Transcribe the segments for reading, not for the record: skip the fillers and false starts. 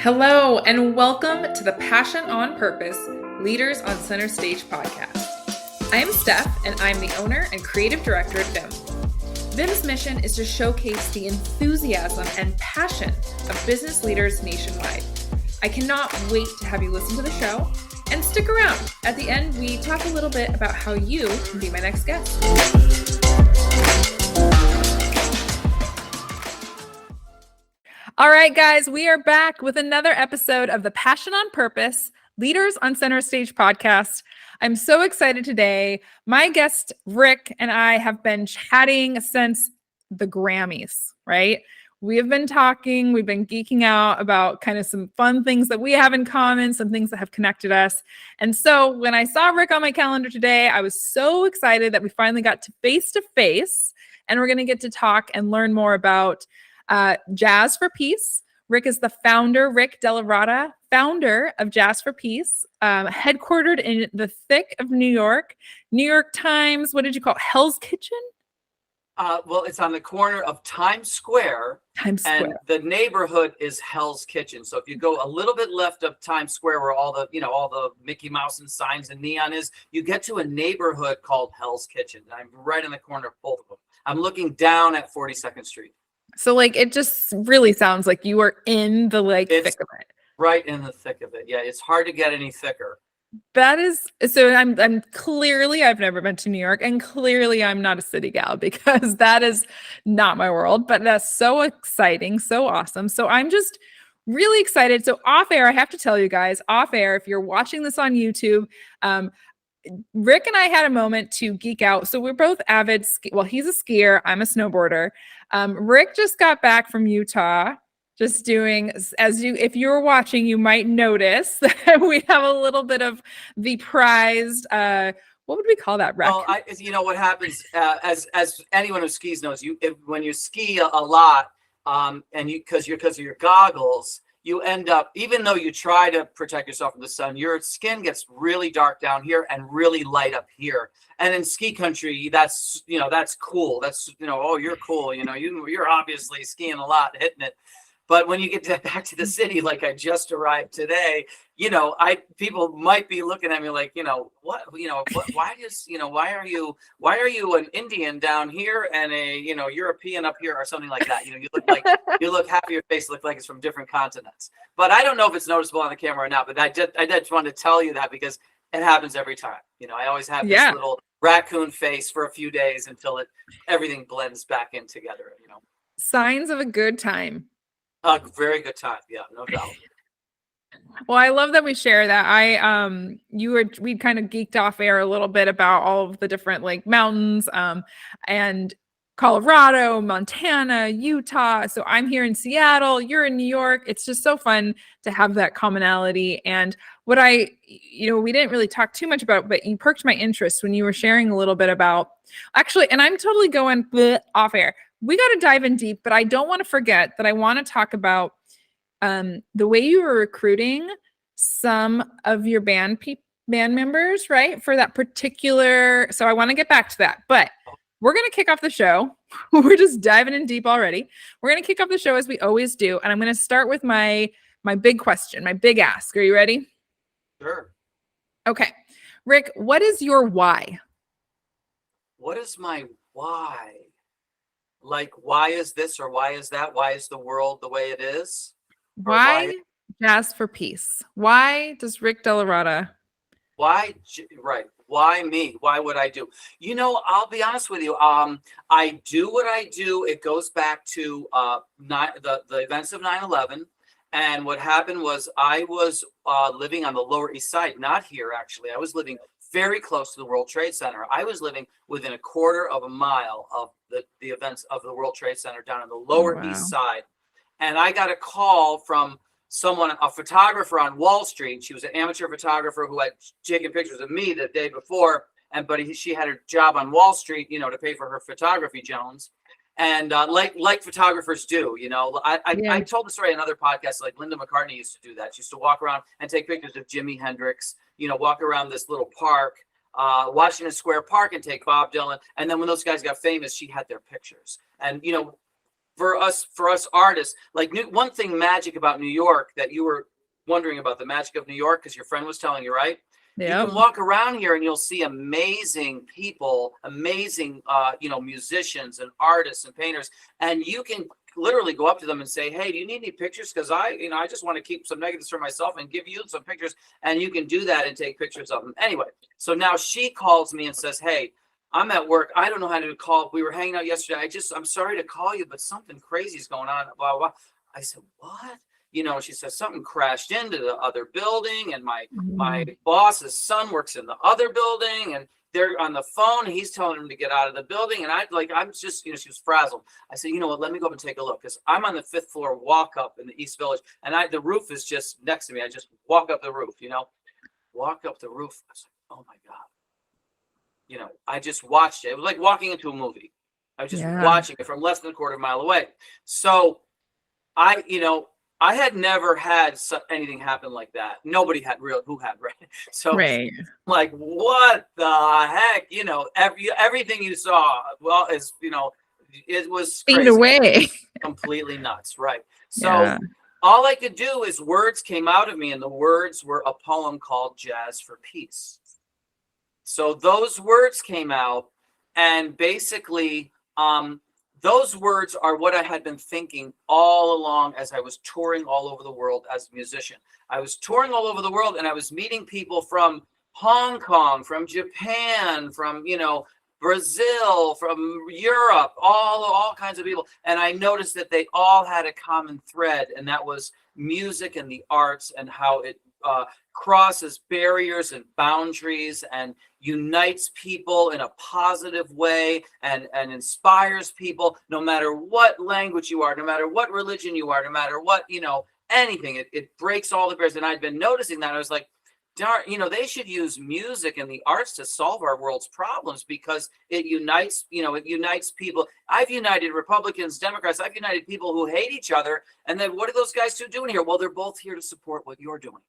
Hello, and welcome to the Passion on Purpose Leaders on Center Stage podcast. I am Steph, and I'm the owner and creative director at VIM. VIM's mission is to showcase the enthusiasm and passion of business leaders nationwide. I cannot wait to have you listen to the show, and stick around. At the end, we talk a little bit about how you can be my next guest. All right, guys, we are back with another episode of the Passion on Purpose Leaders on Center Stage podcast. I'm so excited today. My guest, Rick, and I have been chatting since the Grammys, right? We have been talking, we've been geeking out about kind of some fun things that we have in common, some things that have connected us. And so when I saw Rick on my calendar today, I was so excited that we finally got to face, and we're going to get to talk and learn more about Jazz for Peace. Rick is the founder, Rick DellaRatta, founder of Jazz for Peace, headquartered in the thick of New York. New York Times, what did you call it? Hell's Kitchen? Well, it's on the corner of Times Square. And the neighborhood is Hell's Kitchen. So if you go a little bit left of Times Square, where all the Mickey Mouse and signs and neon is, you get to a neighborhood called Hell's Kitchen. I'm right in the corner of both of them. I'm looking down at 42nd Street. So it just really sounds like you are in the thick of it. Right in the thick of it. Yeah, it's hard to get any thicker. That is, so I'm clearly, I've never been to New York, and clearly I'm not a city gal because that is not my world, but that's so exciting, so awesome. So I'm just really excited. So off air, I have to tell you guys, off air, if you're watching this on YouTube, Rick and I had a moment to geek out. So we're both avid he's a skier, I'm a snowboarder. Rick just got back from Utah, just doing, if you're watching, you might notice that we have a little bit of the prized, what would we call that? Well, what happens, as anyone who skis knows, when you ski a lot, because of your goggles, you end up, even though you try to protect yourself from the sun, your skin gets really dark down here and really light up here. And in ski country, that's cool. That's, oh, you're cool. You're obviously skiing a lot, hitting it. But when you get back to the city, like I just arrived today, people might be looking at me like, why are you an Indian down here and a, European up here or something like that? You look half of your face look like it's from different continents. But I don't know if it's noticeable on the camera or not, but I just wanted to tell you that because it happens every time. I always have this little raccoon face for a few days until everything blends back in together, Signs of a good time. A very good time. Yeah, no doubt. Well, I love that we share that. We kind of geeked off air a little bit about all of the different mountains, and Colorado, Montana, Utah. So I'm here in Seattle, you're in New York. It's just so fun to have that commonality. And what we didn't really talk too much about, but you perked my interest when you were sharing a little bit about and I'm totally going off air. We got to dive in deep, but I don't want to forget that I want to talk about the way you were recruiting some of your band members, right? For that particular, so I want to get back to that, but we're going to kick off the show. We're just diving in deep already. We're going to kick off the show as we always do. And I'm going to start with my big question, my big ask. Are you ready? Sure. Okay. Rick, what is your why? What is my why? Why is this or why is that? Why is the world the way it is? Why Jazz for Peace? Why does Rick DellaRatta? Why? Right. Why me? Why would I do? I'll be honest with you. I do what I do. It goes back to the events of 9/11. And what happened was I was living on the Lower East Side, not here, actually. I was living very close to the World Trade Center. I was living within a quarter of a mile of the events of the World Trade Center down on the Lower East Side. And I got a call from a photographer on Wall Street. She was an amateur photographer who had taken pictures of me the day before. She had a job on Wall Street, to pay for her photography Jones. And like photographers do, I told the story in another podcasts, like Linda McCartney used to do that. She used to walk around and take pictures of Jimi Hendrix, walk around this little park, Washington Square Park, and take Bob Dylan. And then when those guys got famous, she had their pictures. And, for us artists, like one thing magic about New York that you were wondering about, the magic of New York, because your friend was telling you, right? Yeah. You can walk around here and you'll see amazing people, amazing, musicians and artists and painters. And you can literally go up to them and say, hey, do you need any pictures? Because I just want to keep some negatives for myself and give you some pictures. And you can do that and take pictures of them. Anyway, so now she calls me and says, hey, I'm at work. I don't know how to call. We were hanging out yesterday. I'm sorry to call you, but something crazy is going on. Blah, blah, blah. I said, what? She says something crashed into the other building, and my boss's son works in the other building, and they're on the phone. And he's telling him to get out of the building, and I'm just, she was frazzled. I said, you know what? Let me go up and take a look, because I'm on the 5th floor walk up in the East Village, and the roof is just next to me. I just walk up the roof, walk up the roof. I was like, oh my God. I just watched it. It was like walking into a movie. I was just watching it from less than a quarter mile away. So I had never had anything happen like that. Nobody had who had, right? So like, what the heck? Everything you saw, well, it was crazy. Away. Completely nuts, right? So all I could do is words came out of me, and the words were a poem called Jazz for Peace. So those words came out, and basically, those words are what I had been thinking all along as I was touring all over the world as a musician. I was touring all over the world, and I was meeting people from Hong Kong, from Japan, from, Brazil, from Europe, all kinds of people. And I noticed that they all had a common thread, and that was music and the arts, and how it crosses barriers and boundaries and unites people in a positive way, and inspires people, no matter what language you are, no matter what religion you are, no matter what, anything. It breaks all the barriers. And I'd been noticing that. I was like, darn, they should use music and the arts to solve our world's problems, because it unites people. I've united Republicans, Democrats. I've united people who hate each other. And then what are those guys two doing here? Well, they're both here to support what you're doing.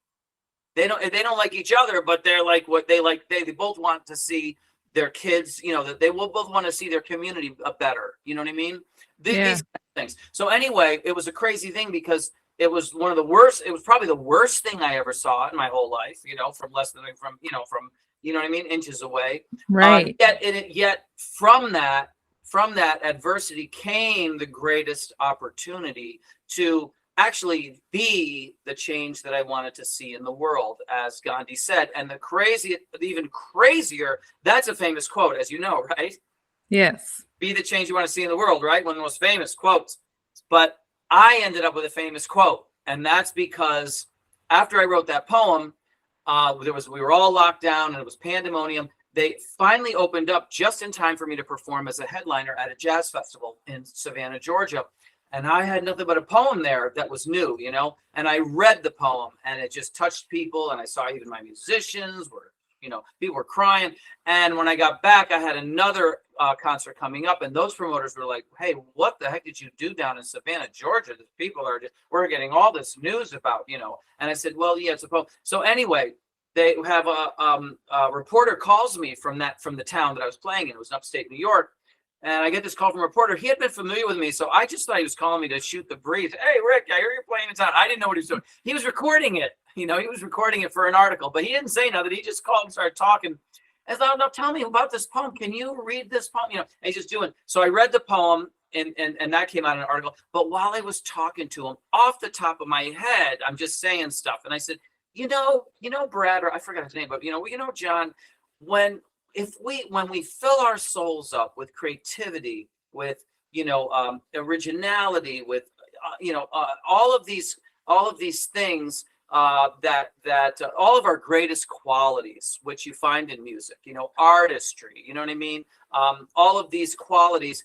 They don't like each other, but they're like what they like. They both want to see their kids, that they will both want to see their community better. You know what I mean? These things. So anyway, it was a crazy thing, because it was one of the worst. It was probably the worst thing I ever saw in my whole life. From inches away. Right. Yet from that adversity came the greatest opportunity to actually be the change that I wanted to see in the world, as Gandhi said. And even crazier, that's a famous quote, as you know, right? Yes. Be the change you want to see in the world, right? One of the most famous quotes. But I ended up with a famous quote, and that's because after I wrote that poem, we were all locked down, and it was pandemonium. They finally opened up just in time for me to perform as a headliner at a jazz festival in Savannah, Georgia. And I had nothing but a poem there that was new, and I read the poem, and it just touched people. And I saw even my musicians people were crying. And when I got back, I had another concert coming up, and those promoters were like, hey, what the heck did you do down in Savannah, Georgia? The people we're getting all this news about, And I said, well, yeah, it's a poem. So anyway, they have a reporter calls me from the town that I was playing in. It was in upstate New York. And I get this call from a reporter. He had been familiar with me, so I just thought he was calling me to shoot the breeze. Hey, Rick, I hear you're playing in town. I didn't know what he was doing. He was recording it. He was recording it for an article, but he didn't say nothing. He just called and started talking. I thought, no, tell me about this poem. Can you read this poem? And he's just doing. So I read the poem, and that came out in an article. But while I was talking to him, off the top of my head, I'm just saying stuff. And I said, Brad, or I forgot his name, but John, when we fill our souls up with creativity, with originality, with all of these things, that all of our greatest qualities, which you find in music, artistry, you know what I mean? All of these qualities,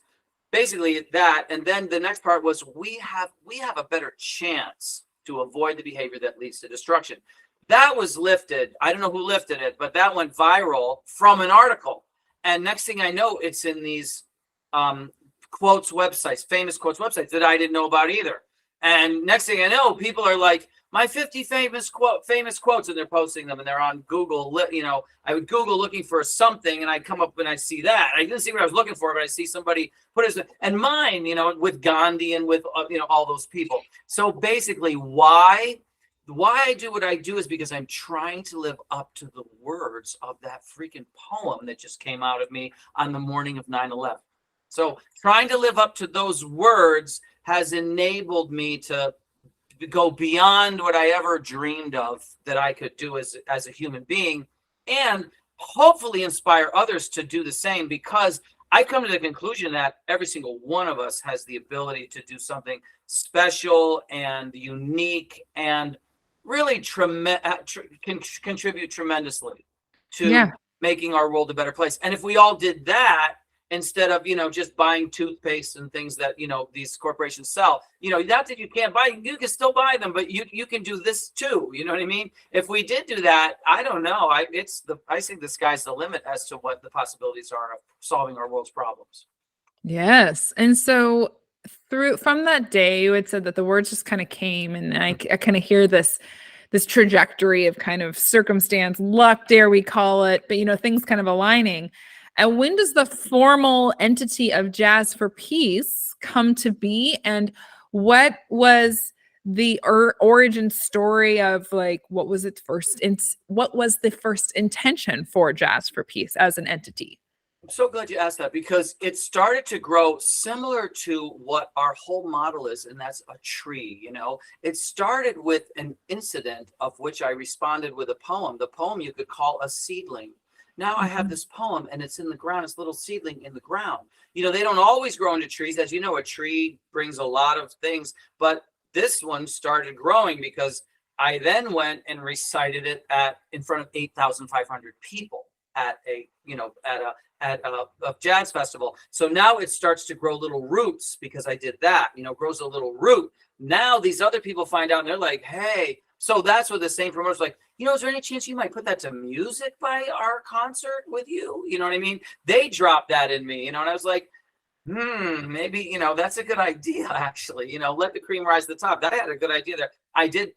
basically that. And then the next part was we have a better chance to avoid the behavior that leads to destruction. That was lifted. I don't know who lifted it, but that went viral from an article. And next thing I know, it's in these quotes websites, famous quotes websites that I didn't know about either. And next thing I know, people are like, my 50 famous quotes, and they're posting them, and they're on Google. I would Google looking for something, and I'd come up and I see that. I didn't see what I was looking for, but I see somebody put it, and mine, with Gandhi and with all those people. So basically, why I do what I do is because I'm trying to live up to the words of that freaking poem that just came out of me on the morning of 9/11. So trying to live up to those words has enabled me to go beyond what I ever dreamed of that I could do as a human being, and hopefully inspire others to do the same, because I come to the conclusion that every single one of us has the ability to do something special and unique and really contribute tremendously to making our world a better place. And if we all did that, instead of, just buying toothpaste and things that, these corporations sell, not that you can't buy, you can still buy them, but you can do this too. You know what I mean? If we did do that, I don't know. I think the sky's the limit as to what the possibilities are of solving our world's problems. Yes. And so from that day, you had said that the words just kind of came, and I kind of hear this trajectory of kind of circumstance, luck, dare we call it, but things kind of aligning. And when does the formal entity of Jazz for Peace come to be? And what was the origin story of, like, what was the first intention for Jazz for Peace as an entity? I'm so glad you asked that, because it started to grow similar to what our whole model is, and that's a tree. It started with an incident of which I responded with a poem. The poem you could call a seedling. Now I have this poem, and it's in the ground, this little seedling in the ground. They don't always grow into trees. As you know, a tree brings a lot of things, but this one started growing because I then went and recited it in front of 8,500 people at a jazz festival. So now it starts to grow little roots because I did that, grows a little root. Now these other people find out, and they're like, hey, so that's what the same promoters like, is there any chance you might put that to music by our concert with you? You know what I mean? They dropped that in me, and I was like, maybe, that's a good idea, actually. Let the cream rise to the top. That had a good idea there. I did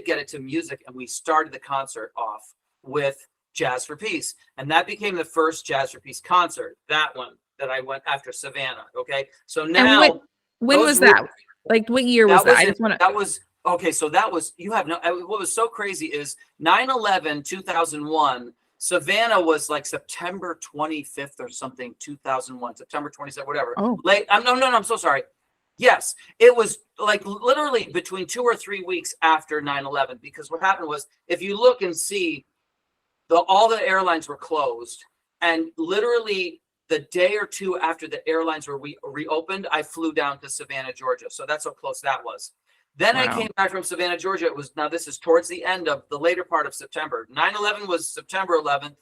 get it to music, and we started the concert off with Jazz for Peace. And that became the first Jazz for Peace concert, that one that I went after Savannah. Okay. So now. And when was that? Like, what year was that? I just want to. That was. Okay, so that was, what was so crazy is 9/11, 2001, Savannah was like September 25th or something, 2001, September 27th, whatever. Oh. I'm so sorry. Yes, it was like literally between 2 or 3 weeks after 9/11, because what happened was, if you look and see, all the airlines were closed, and literally the day or two after the airlines were reopened, I flew down to Savannah, Georgia. So that's how close that was. Then I came back from Savannah, Georgia. This is towards the end of the later part of September. 9/11 was September 11th,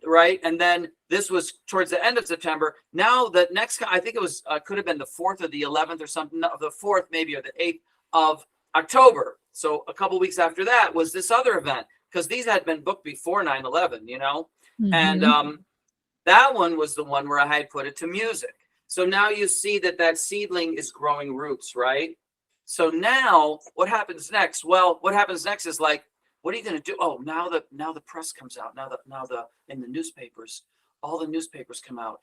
right? And then this was towards the end of September. Now the next, I think it was, could have been the 4th or the 11th or something, the 4th maybe, or the 8th of October. So a couple weeks after that was this other event, because these had been booked before 9/11, and that one was the one where I had put it to music. So now you see that seedling is growing roots, right? So now what happens next? Well, what happens next is like, what are you going to do? Oh, now the press comes out. In the newspapers, all the newspapers come out.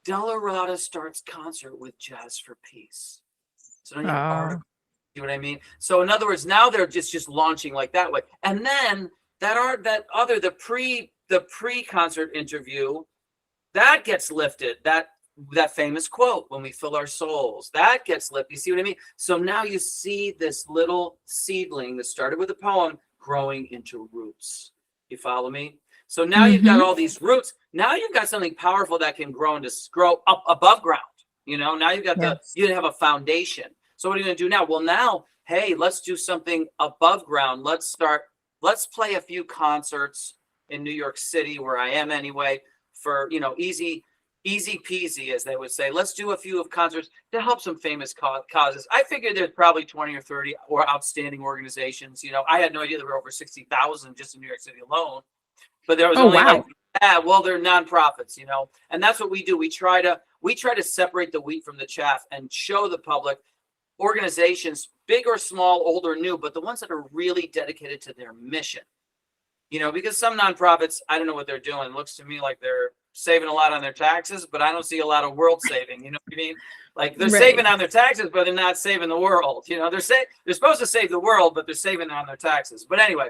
DellaRatta starts concert with Jazz for Peace. So now you have articles. You know what I mean? So in other words, now they're just launching like that way. And then the pre-concert interview, that gets lifted. That famous quote, when we fill our souls, that gets lifted. You see what I mean? So now you see this little seedling that started with a poem growing into roots. You follow me? So now you've got all these roots. Now you've got something powerful that can grow up above ground. Now you've got you have a foundation. So what are you going to do now? Well, now, hey, let's do something above ground. Let's play a few concerts in New York City, where I am anyway, for, easy peasy, as they would say. Let's do a few of concerts to help some famous causes. I figured there's probably 20 or 30 or outstanding organizations. I had no idea there were over 60,000 just in New York City alone. But there was they're nonprofits, and that's what we do. We try to separate the wheat from the chaff and show the public organizations, big or small, old or new, but the ones that are really dedicated to their mission. You know, because some nonprofits, I don't know what they're doing. It looks to me like they're saving a lot on their taxes, but I don't see a lot of world saving. You know what I mean? Like they're saving on their taxes, but they're not saving the world. You know, they're supposed to save the world, but they're saving on their taxes. But anyway,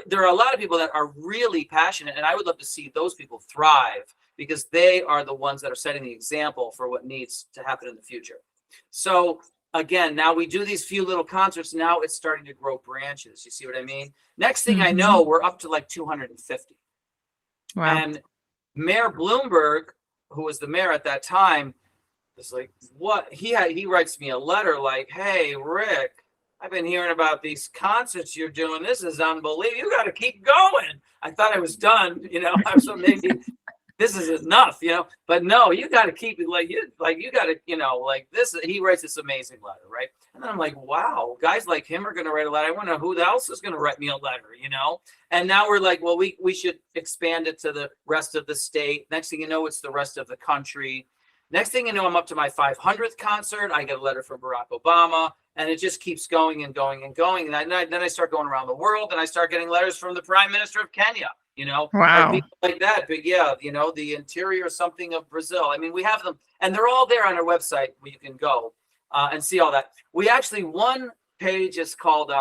there are a lot of people that are really passionate, and I would love to see those people thrive because they are the ones that are setting the example for what needs to happen in the future. So again, now we do these few little concerts. Now it's starting to grow branches. You see what I mean? Next thing I know, we're up to like 250. Wow. And Mayor Bloomberg, who was the mayor at that time, was like, what? He writes me a letter like, hey, Rick, I've been hearing about these concerts you're doing. This is unbelievable. You got to keep going. I thought I was done. You know, I was maybe this is enough, you know, but no, you got to keep it you got to, you know, like this, he writes this amazing letter. Right. And then I'm like, wow, guys like him are going to write a letter. I wonder who else is going to write me a letter, you know? And now we're like, well, we should expand it to the rest of the state. Next thing you know, it's the rest of the country. Next thing you know, I'm up to my 500th concert. I get a letter from Barack Obama, and it just keeps going and going and going. And then I start going around the world, and I start getting letters from the Prime Minister of Kenya, you know, wow, people like that. But yeah, you know, the interior something of Brazil. I mean, we have them, and they're all there on our website where you can go and see all that. We actually, one page is called,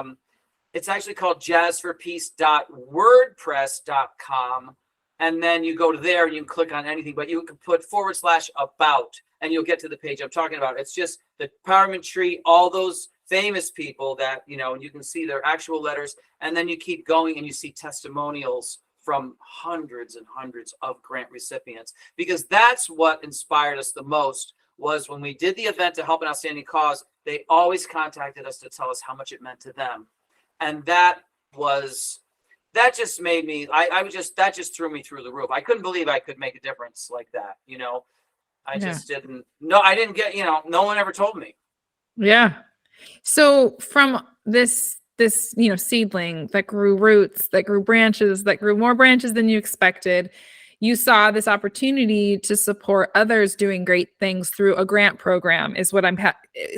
it's actually called jazzforpeace.wordpress.com. And then you go to there and you can click on anything, but you can put /about and you'll get to the page I'm talking about. It's just the empowerment tree, all those famous people that, you know, and you can see their actual letters. And then you keep going and you see testimonials from hundreds and hundreds of grant recipients, because that's what inspired us the most was when we did the event to help an outstanding cause, they always contacted us to tell us how much it meant to them. And that just made me, that just threw me through the roof. I couldn't believe I could make a difference like that. You know, I just didn't, I didn't get, you know, no one ever told me. Yeah. So from this, you know, seedling that grew roots, that grew branches, that grew more branches than you expected, you saw this opportunity to support others doing great things through a grant program is what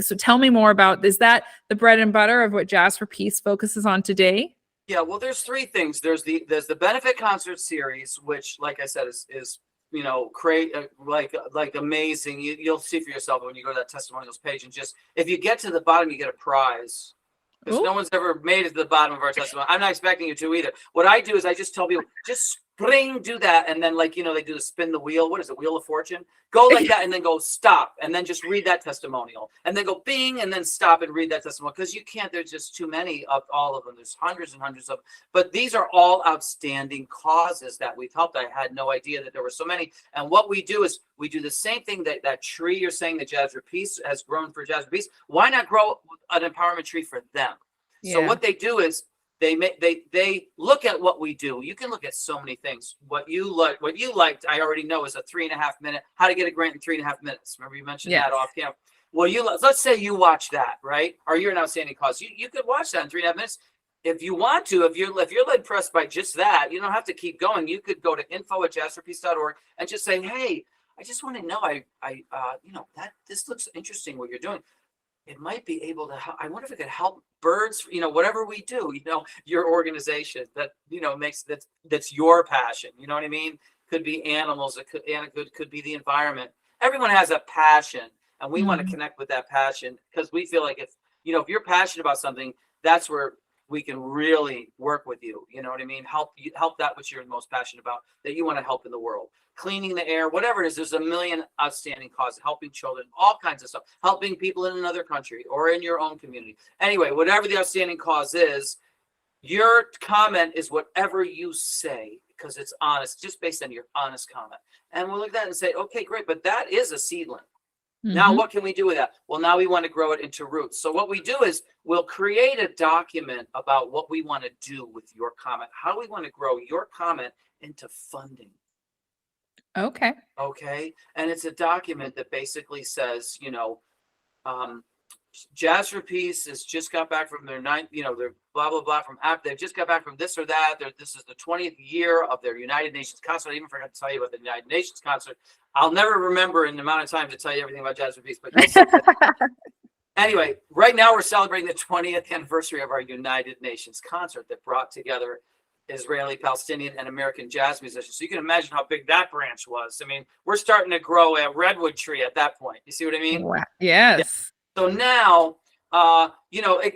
so tell me more about, is that the bread and butter of what Jazz for Peace focuses on today? Yeah, well, there's three things. There's the benefit concert series, which, like I said, is you know, like amazing. You'll see for yourself when you go to that testimonials page, and just if you get to the bottom, you get a prize. Because no one's ever made it to the bottom of our testimony. I'm not expecting you to either. What I do is I just tell people, just do that, and then, like, you know, they do the spin the wheel. What is it, Wheel of Fortune? Go like that, and then go stop, and then just read that testimonial, and then go bing, and then stop and read that testimonial, because you can't. There's just too many of all of them. There's hundreds and hundreds of them. But these are all outstanding causes that we've helped. I had no idea that there were so many. And what we do is we do the same thing that tree you're saying that Jazz for Peace has grown for Jazz for Peace. Why not grow an empowerment tree for them? Yeah. So what they do is they look at what we do. You can look at so many things. What you liked, I already know, is a 3.5 minute, how to get a grant in 3.5 minutes. Remember you mentioned that off camera. Well, let's say you watch that, right? Or you're an outstanding cause. You could watch that in 3.5 minutes. If you want to, if you're led pressed by just that, you don't have to keep going. You could go to info@jazzforpeace.org and just say, hey, I just want to know, you know, that this looks interesting what you're doing. It might be able to help. I wonder if it could help birds, you know, whatever we do, you know, your organization that, you know, that's your passion. You know what I mean? Could be animals. It could be the environment. Everyone has a passion, and we want to connect with that passion, because we feel like if you're passionate about something, that's where we can really work with you. You know what I mean? Help that which you're most passionate about, that you want to help in the world. Cleaning the air, whatever it is. There's a million outstanding causes, helping children, all kinds of stuff, helping people in another country or in your own community. Anyway, whatever the outstanding cause is, your comment is whatever you say, because it's honest, just based on your honest comment. And we'll look at that and say, okay, great, but that is a seedling. Now, what can we do with that? Well, now we want to grow it into roots. So what we do is we'll create a document about what we want to do with your comment, how we want to grow your comment into funding. Okay. And it's a document that basically says, you know, Jazz for Peace has just got back from their their blah, blah, blah from app. They've just got back from this or that. This is the 20th year of their United Nations concert. I even forgot to tell you about the United Nations concert. I'll never remember in the amount of time to tell you everything about Jazz for Peace, but Anyway, right now we're celebrating the 20th anniversary of our United Nations concert that brought together Israeli, Palestinian, and American jazz musicians. So you can imagine how big that branch was. I mean, we're starting to grow a redwood tree at that point. You see what I mean? Wow. Yes. So now,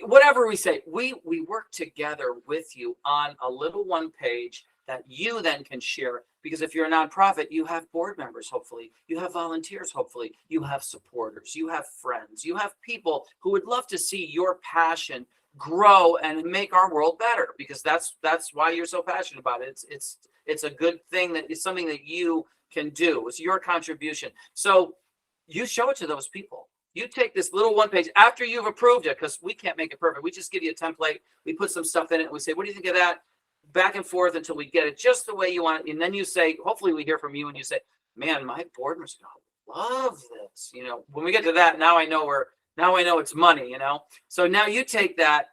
whatever we say, we work together with you on a little one page that you then can share. Because if you're a nonprofit, you have board members, hopefully. You have volunteers, hopefully. You have supporters. You have friends. You have people who would love to see your passion grow and make our world better. Because that's why you're so passionate about it. It's a good thing, that it's something that you can do. It's your contribution. So you show it to those people. You take this little one page after you've approved it, because we can't make it perfect. We just give you a template. We put some stuff in it. And we say, what do you think of that? Back and forth until we get it just the way you want it. And then you say, hopefully we hear from you and you say, man, my board members love this. When we get to that, now I know it's money, So now you take that,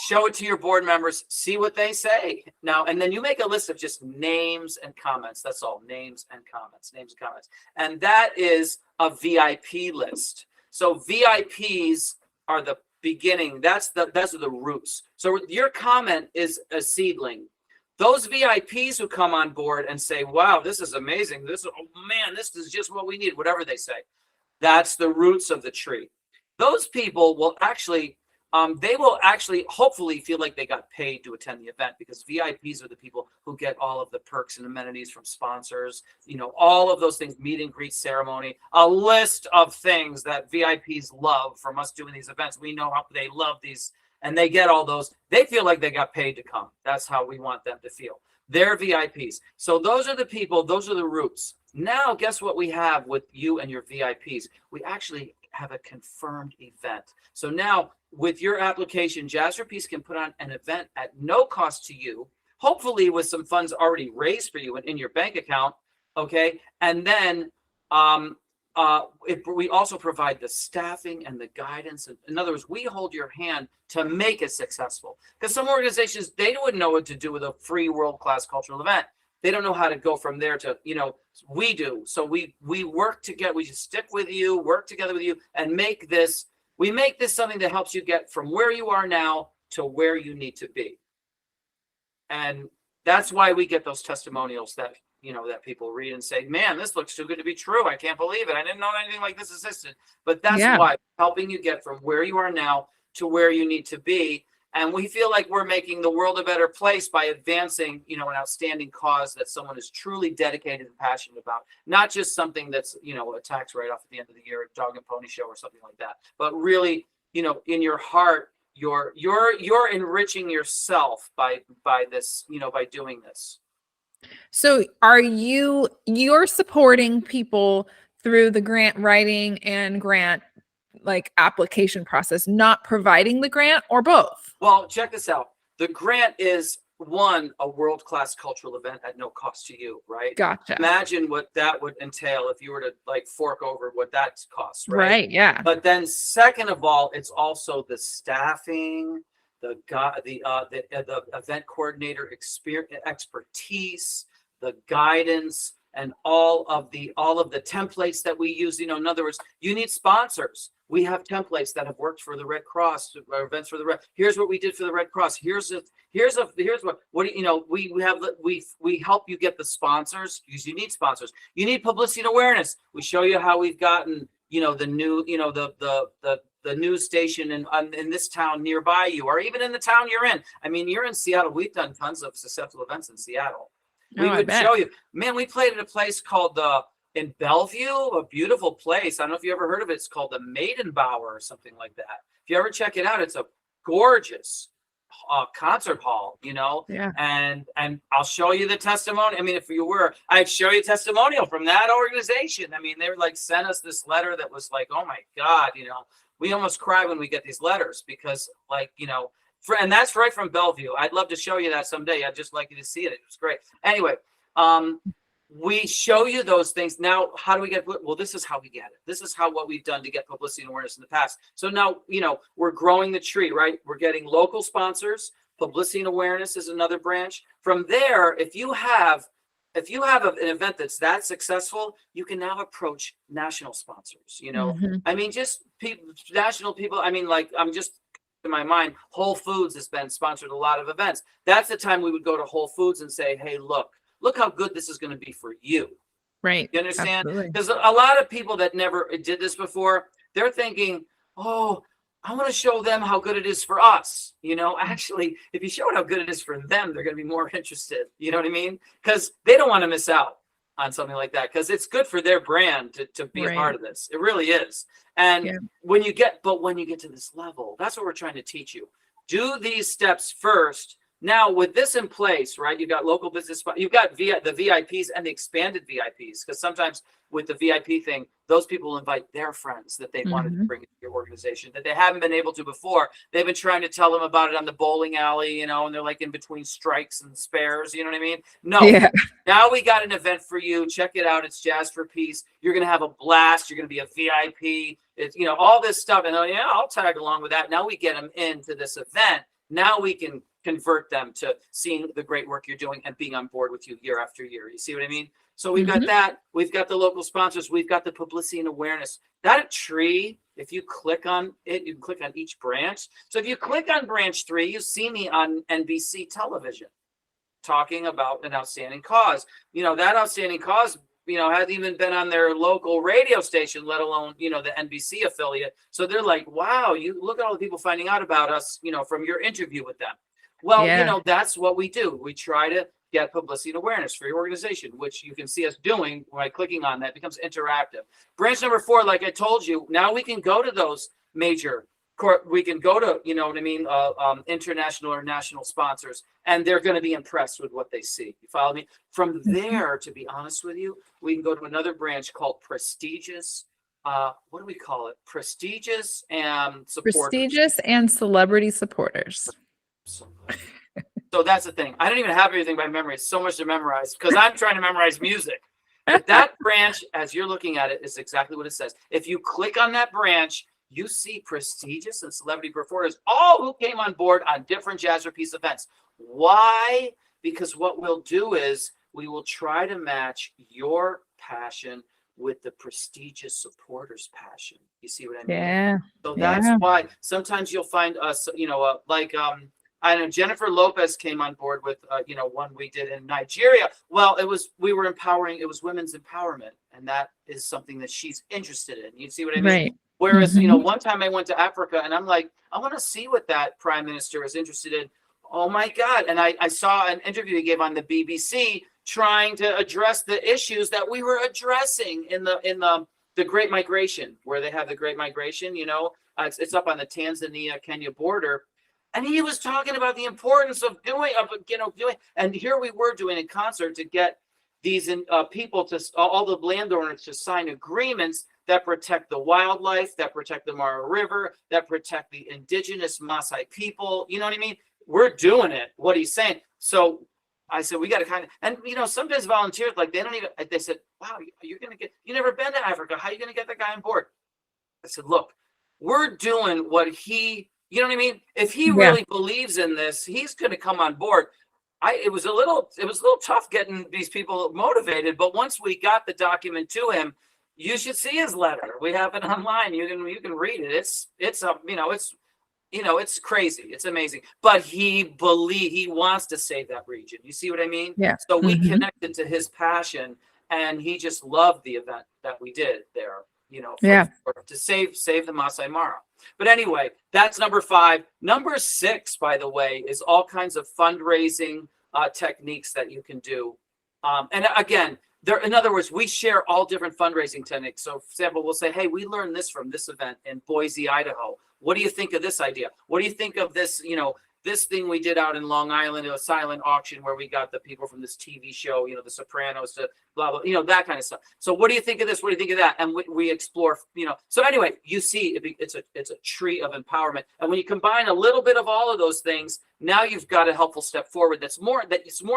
show it to your board members, see what they say. Now, and then you make a list of just names and comments. That's all, names and comments. And that is a VIP list. So VIPs are the beginning. Those are the roots. So your comment is a seedling. Those VIPs who come on board and say, wow, this is amazing. This is just what we need, whatever they say. That's the roots of the tree. Those people will actually, hopefully feel like they got paid to attend the event, because VIPs are the people who get all of the perks and amenities from sponsors, all of those things, meet and greet ceremony, a list of things that VIPs love from us doing these events. We know how they love these, and they get all those. They feel like they got paid to come. That's how we want them to feel. They're VIPs. So those are the people, those are the roots. Now, guess what we have with you and your VIPs? We actually have a confirmed event. So now, with your application, Jazz for Peace can put on an event at no cost to you, hopefully with some funds already raised for you in your bank account, okay? And then we also provide the staffing and the guidance. In other words, we hold your hand to make it successful. Because some organizations, they wouldn't know what to do with a free world-class cultural event. They don't know how to go from there to, we do. So we work together. We just stick with you, work together with you, and make this something that helps you get from where you are now to where you need to be. And that's why we get those testimonials that people read and say, man, this looks too good to be true. I can't believe it. I didn't know anything like this existed. But that's why, helping you get from where you are now to where you need to be. And we feel like we're making the world a better place by advancing, an outstanding cause that someone is truly dedicated and passionate about. Not just something that's, a tax write-off at the end of the year, a dog and pony show or something like that. But really, in your heart, you're enriching yourself by this, by doing this. So you're supporting people through the grant writing and grant application process, not providing the grant, or both? Well, check this out. The grant is a world-class cultural event at no cost to you, right? Gotcha. Imagine what that would entail if you were to fork over what that costs, right? Right, yeah. But then second of all, it's also the staffing, the event coordinator expertise, the guidance, and all of the templates that we use. In other words, you need sponsors. We have templates that have worked for the Red Cross, events for the Red. Here's what we did for the Red Cross. We help you get the sponsors, because you need sponsors. You need publicity and awareness. We show you how we've gotten, the new, the news station in this town nearby you, or even in the town you're in. I mean, you're in Seattle. We've done tons of successful events in Seattle. We would show you, man, we played at a place called in Bellevue, a beautiful place. I don't know if you ever heard of it. It's called the Maiden Bower or something like that. If you ever check it out, it's a gorgeous concert hall, Yeah. And I'll show you the testimony. I mean, if you were, I'd show you a testimonial from that organization. I mean, they were sent us this letter that was oh my God, we almost cry when we get these letters, because and that's right from Bellevue. I'd love to show you that someday. I'd just like you to see it. It was great. Anyway, we show you those things. Now, how do we get? Well, this is how we get it. This is what we've done to get publicity and awareness in the past. So now, we're growing the tree, right? We're getting local sponsors. Publicity and awareness is another branch. From there, if you have if you have an event that's that successful, you can now approach national sponsors. I mean, just national people. I mean, like, I'm just in my mind, Whole Foods has been sponsored a lot of events. That's the time we would go to Whole Foods and say, hey, look how good this is going to be for you. Right. You understand? Absolutely. Because a lot of people that never did this before, they're thinking, oh, I want to show them how good it is for us. Actually, if you show how good it is for them, they're going to be more interested. You know what I mean? Because they don't want to miss out on something like that, because it's good for their brand to be a part of this. It really is. And when you get to this level, that's what we're trying to teach you. Do these steps first. Now, with this in place, right, you've got local business, you've got the VIPs and the expanded VIPs, because sometimes with the VIP thing, those people invite their friends that they wanted to bring into your organization that they haven't been able to before. They've been trying to tell them about it on the bowling alley, and they're like in between strikes and spares, you know what I mean? No, now we got an event for you. Check it out. It's Jazz for Peace. You're going to have a blast. You're going to be a VIP. It's, all this stuff. And I'll tag along with that. Now we get them into this event. Now we can convert them to seeing the great work you're doing and being on board with you year after year. You see what I mean? So we've got that. We've got the local sponsors. We've got the publicity and awareness. That tree, if you click on it, you can click on each branch. So if you click on branch 3, you see me on NBC television talking about an outstanding cause. That outstanding cause, hasn't even been on their local radio station, let alone, the NBC affiliate. So they're like, wow, you look at all the people finding out about us, from your interview with them. Well, that's what we do. We try to get publicity and awareness for your organization, which you can see us doing by clicking on that. It becomes interactive. Branch number 4, like I told you, now we can go to those major we can go to, international or national sponsors, and they're going to be impressed with what they see. You follow me? From there, to be honest with you, we can go to another branch called prestigious. What do we call it? Prestigious and supporters. Prestigious and celebrity supporters. So that's the thing. I don't even have everything by memory. It's so much to memorize because I'm trying to memorize music. But that branch, as you're looking at it, is exactly what it says. If you click on that branch, you see prestigious and celebrity performers, all who came on board on different Jazz for Peace events. Why? Because what we'll do is we will try to match your passion with the prestigious supporters' passion. You see what I mean? Yeah. So that's why sometimes you'll find us, I know Jennifer Lopez came on board with, one we did in Nigeria. Well, we were empowering, it was women's empowerment. And that is something that she's interested in. You see what I mean? Right. Whereas, one time I went to Africa and I'm like, I want to see what that prime minister is interested in. Oh my God. And I saw an interview he gave on the BBC trying to address the issues that we were addressing in the Great Migration, where they have the Great Migration, it's up on the Tanzania-Kenya border. And he was talking about the importance of doing, and here we were doing a concert to get these people all the landowners to sign agreements that protect the wildlife, that protect the Mara River, that protect the indigenous Maasai people. You know what I mean? We're doing it, what he's saying. So I said, we got to and sometimes volunteers, like they said, wow, you never been to Africa. How are you going to get that guy on board? I said, look, we're doing what you know what I mean? If he really believes in this, he's going to come on board. It was a little tough getting these people motivated, but once we got the document to him, you should see his letter. We have it online. You can read it. It's crazy. It's amazing. But he wants to save that region. You see what I mean? Yeah. So we connected to his passion, and he just loved the event that we did there. To save the Maasai Mara. But anyway, that's number 5. Number 6, by the way, is all kinds of fundraising techniques that you can do. And again, in other words, we share all different fundraising techniques. So, for example, we'll say, hey, we learned this from this event in Boise, Idaho. What do you think of this idea? What do you think of this, this thing we did out in Long Island, a silent auction where we got the people from this TV show, The Sopranos, to blah, blah, that kind of stuff. So what do you think of this? What do you think of that? And we explore, So anyway, you see, it's a tree of empowerment. And when you combine a little bit of all of those things, now you've got a helpful step forward it's more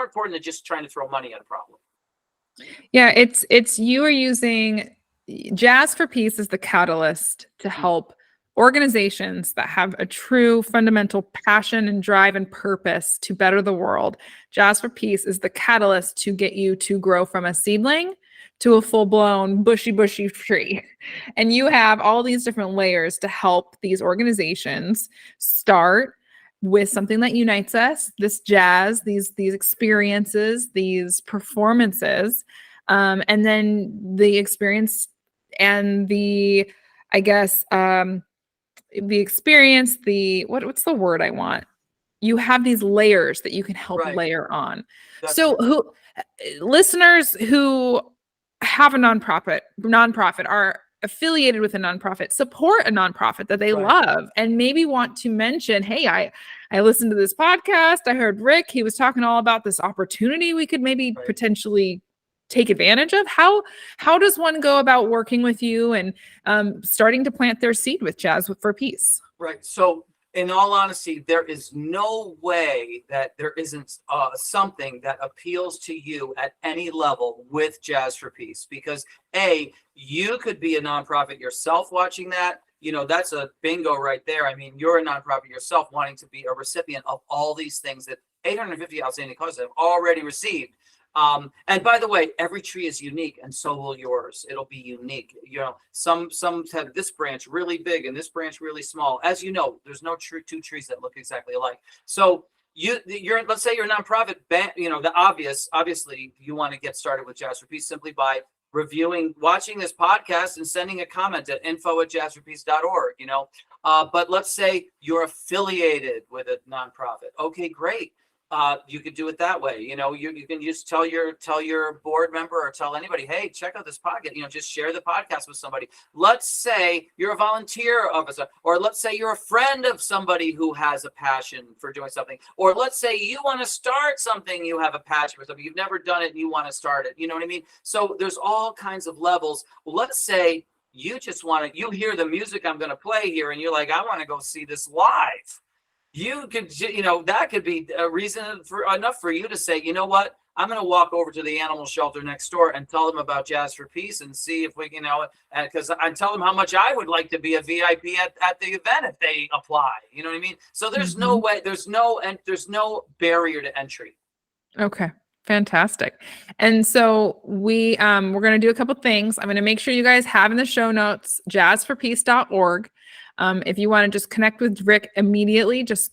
important than just trying to throw money at a problem. Yeah, it's you are using Jazz for Peace as the catalyst to help organizations that have a true fundamental passion and drive and purpose to better the world. Jazz for Peace is the catalyst to get you to grow from a seedling to a full-blown bushy tree. And you have all these different layers to help these organizations start with something that unites us, this jazz, these experiences, these performances, and then the experience and the, I guess, the experience, what's the word I want? You have these layers that you can help layer on. That's So listeners who have a nonprofit are affiliated with a nonprofit, support a nonprofit that they love, and maybe want to mention, hey, I listened to this podcast. I heard Rick, he was talking all about this opportunity we could maybe potentially take advantage of. How does one go about working with you and starting to plant their seed with Jazz for Peace? Right. So in all honesty, there is no way that there isn't something that appeals to you at any level with Jazz for Peace, because you could be a nonprofit yourself watching that. That's a bingo right there. I mean, you're a nonprofit yourself wanting to be a recipient of all these things that 850 outstanding causes have already received. And by the way, every tree is unique, and so will yours. It'll be unique. Some have this branch really big and this branch really small. As you know, there's no two trees that look exactly alike. So let's say you're a nonprofit, obviously you want to get started with Jazz for Peace simply by watching this podcast and sending a comment at info@jazzforpeace.org. But let's say you're affiliated with a nonprofit. Okay, great. You could do it that way. You can just tell your board member or tell anybody, hey, check out this podcast. Just share the podcast with somebody. Let's say you're a volunteer officer, or let's say you're a friend of somebody who has a passion for doing something, or let's say you want to start something, you have a passion for something, you've never done it and you want to start it. You know what I mean? So there's all kinds of levels. Well, let's say you just you hear the music I'm going to play here and you're like, I want to go see this live. You could, that could be a reason enough for you to say, you know what, I'm going to walk over to the animal shelter next door and tell them about Jazz for Peace and see if we can, because I tell them how much I would like to be a VIP at the event if they apply. You know what I mean? So there's no way, there's no barrier to entry. Okay. Fantastic. And so we're going to do a couple things. I'm going to make sure you guys have in the show notes, jazzforpeace.org. If you want to just connect with Rick immediately, just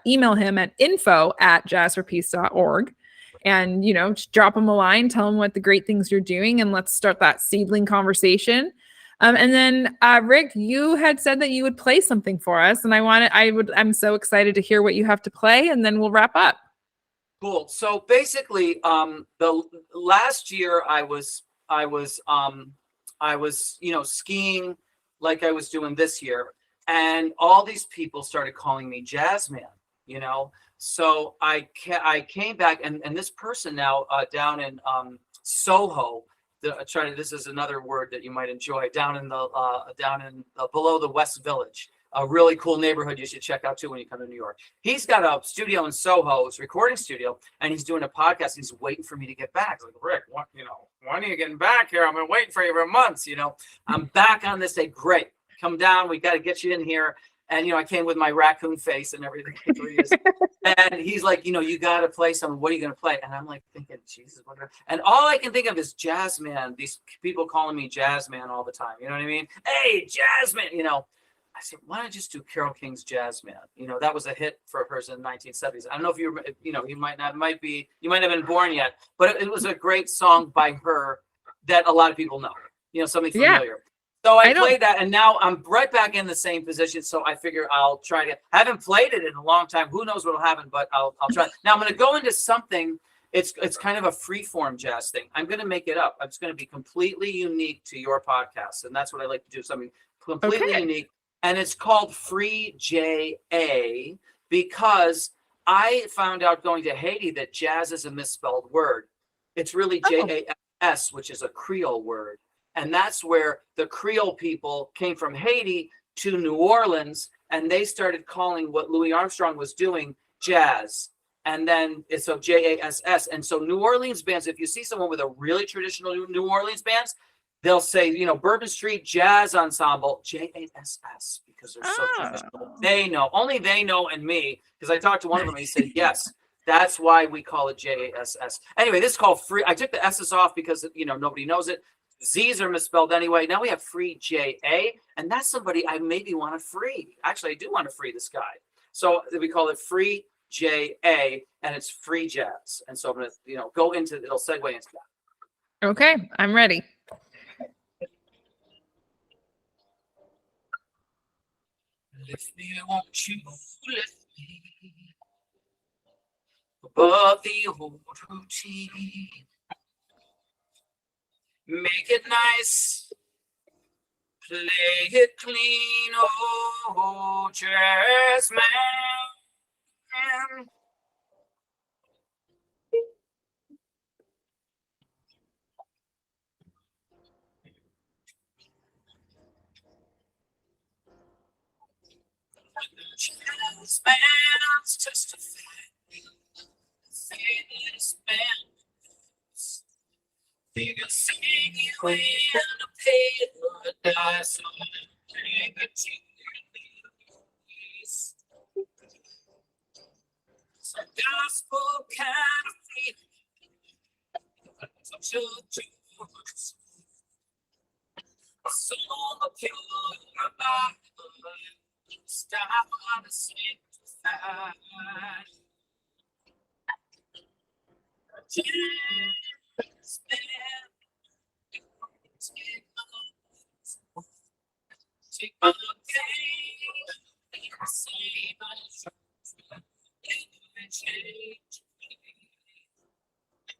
email him at info@jazzforpeace.org and, just drop him a line, tell him what the great things you're doing, and let's start that seedling conversation. And then Rick, you had said that you would play something for us, and I'm so excited to hear what you have to play, and then we'll wrap up. Cool. So basically, the last year I was skiing like I was doing this year. And all these people started calling me Jazzman, So I came back, and this person now down in Soho, this is another word that you might enjoy, down in below the West Village, a really cool neighborhood you should check out too when you come to New York. He's got a studio in Soho, it's a recording studio, and he's doing a podcast. He's waiting for me to get back. Like, Rick, when are you getting back here? I've been waiting for you for months. I'm back on this day. Great. Come down. We got to get you in here. And, I came with my raccoon face and everything. And he's like, you got to play something. What are you going to play? And I'm like thinking, Jesus, and all I can think of is Jazzman. These people calling me Jazzman all the time. You know what I mean? Hey, Jazzman, I said, why don't I just do Carole King's Jazzman? That was a hit for a person in the 1970s. I don't know if you might have been born yet, but it was a great song by her that a lot of people know, something familiar. Yeah. So I played that, and now I'm right back in the same position. So I figure I'll try to. I haven't played it in a long time. Who knows what'll happen? But I'll try. Now I'm going to go into something. It's kind of a free-form jazz thing. I'm going to make it up. It's going to be completely unique to your podcast, and that's what I like to do. Something completely unique, and it's called Free JA because I found out going to Haiti that jazz is a misspelled word. It's really JAS, which is a Creole word. And that's where the Creole people came from Haiti to New Orleans, and they started calling what Louis Armstrong was doing jazz. And then it's so JASS. And so New Orleans bands, if you see someone with a really traditional New Orleans bands, they'll say, you know, Bourbon Street Jazz Ensemble, JASS, because they're so traditional. Oh. They know, only they know, and me, because I talked to one of them and he said, yes, that's why we call it JASS. Anyway, this is called free. I took the S's off because, you know, nobody knows it. Z's are misspelled anyway. Now we have Free JA, and that's somebody I maybe want to free. Actually, I do want to free this guy. So we call it Free JA, and it's free jazz. And so I'm going to, you know, go into, it'll segue into that. Okay, I'm ready. Lift me, won't you lift me above the old routine? Make it nice, play it clean, oh, jazz man. Jazz man's testify, famous bands. They can sing you in a paradise on liberty. Some gospel kind of feeling, such a joy. A song of pure revival, stop to sanctify. Jazz band, take my pain, save my truth, and change me.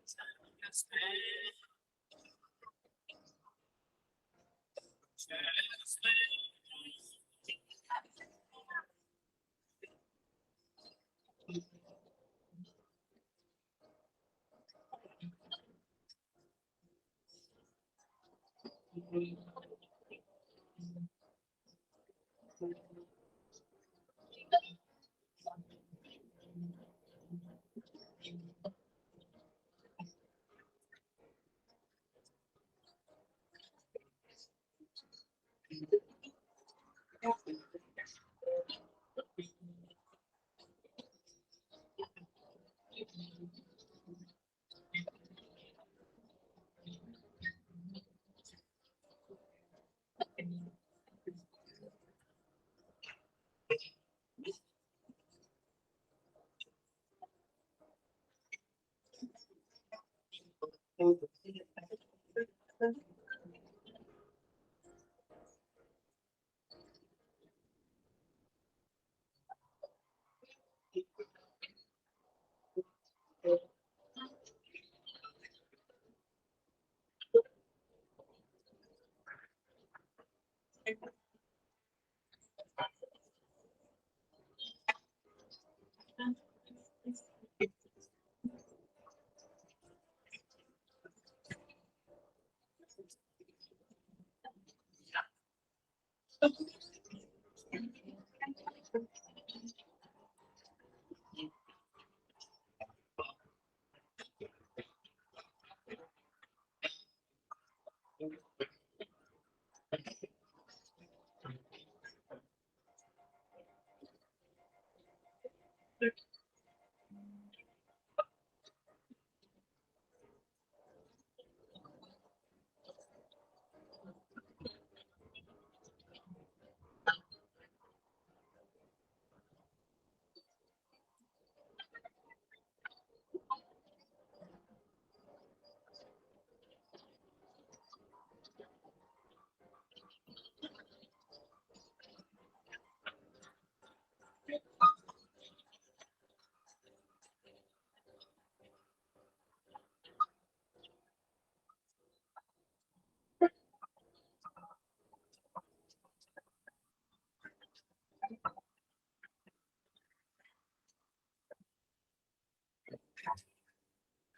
Jazz band, jazz band.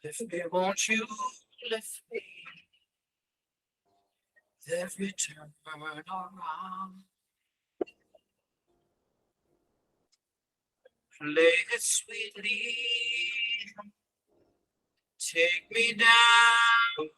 Lift me, won't you lift me? Every turn around, play it sweetly, take me down.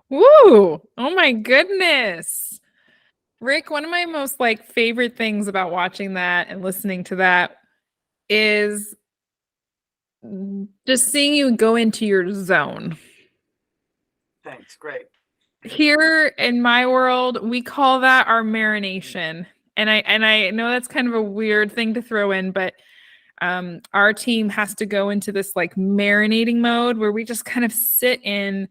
Woo! Oh my goodness. Rick, one of my most favorite things about watching that and listening to that is just seeing you go into your zone. Thanks. Great. Here in my world, we call that our marination. And I know that's kind of a weird thing to throw in, but our team has to go into this marinating mode where we just kind of sit in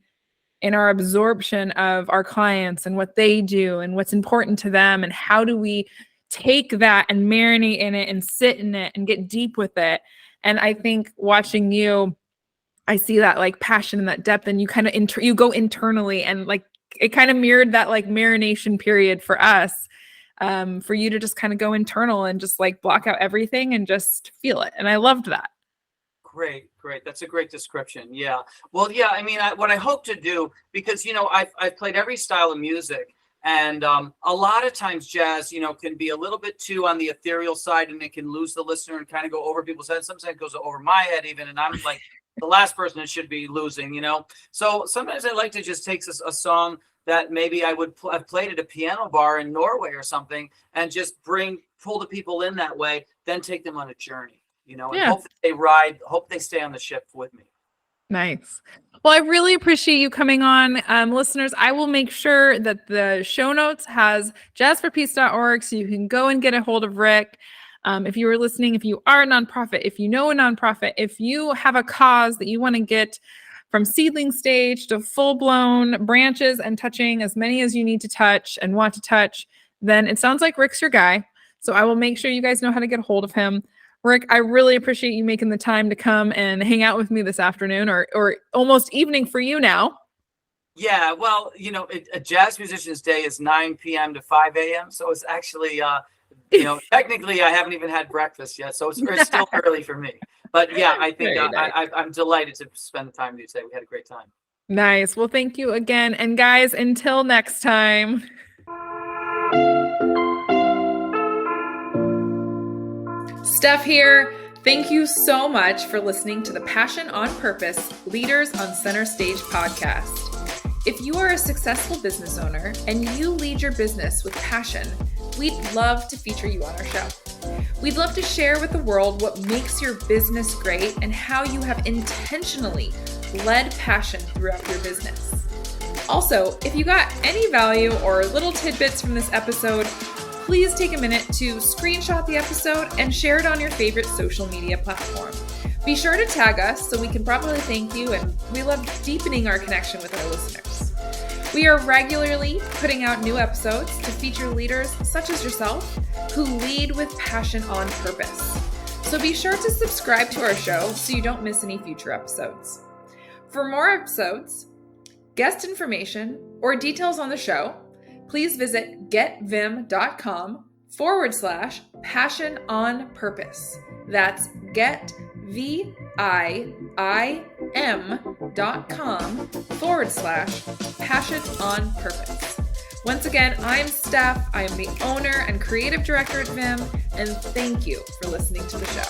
our absorption of our clients and what they do and what's important to them, and how do we take that and marinate in it and sit in it and get deep with it. And I think watching you, I see that passion and that depth, and you kind of you go internally, and it kind of mirrored that marination period for us, for you to just kind of go internal and just block out everything and just feel it. And I loved that. Great. That's a great description. Yeah. Well, yeah. I mean, what I hope to do, because I've played every style of music, and a lot of times jazz, can be a little bit too on the ethereal side, and it can lose the listener and kind of go over people's heads. Sometimes it goes over my head even, and I'm like the last person it should be losing. So sometimes I like to just take a song that maybe I would have played at a piano bar in Norway or something, and just pull the people in that way, then take them on a journey. And hope they stay on the ship with me. Nice. Well, I really appreciate you coming on. Listeners, I will make sure that the show notes has jazzforpeace.org, so you can go and get a hold of Rick. If you were listening, if you are a nonprofit, if you know a nonprofit, if you have a cause that you want to get from seedling stage to full-blown branches and touching as many as you need to touch and want to touch, then it sounds like Rick's your guy. So I will make sure you guys know how to get a hold of him. Rick, I really appreciate you making the time to come and hang out with me this afternoon, or almost evening for you now. Yeah, well, a jazz musician's day is 9 p.m. to 5 a.m. So it's actually, technically I haven't even had breakfast yet. So it's still early for me. But yeah, I think I'm delighted to spend the time with you today. We had a great time. Nice. Well, thank you again. And guys, until next time. Steph here. Thank you so much for listening to the Passion on Purpose Leaders on Center Stage podcast. If you are a successful business owner and you lead your business with passion, we'd love to feature you on our show. We'd love to share with the world what makes your business great and how you have intentionally led passion throughout your business. Also, if you got any value or little tidbits from this episode, please take a minute to screenshot the episode and share it on your favorite social media platform. Be sure to tag us so we can properly thank you, and we love deepening our connection with our listeners. We are regularly putting out new episodes to feature leaders such as yourself who lead with passion on purpose. So be sure to subscribe to our show so you don't miss any future episodes. For more episodes, guest information, or details on the show, please visit getvim.com/passion on purpose. That's getvim.com/passion on purpose. Once again, I'm Steph. I am the owner and creative director at Vim, and thank you for listening to the show.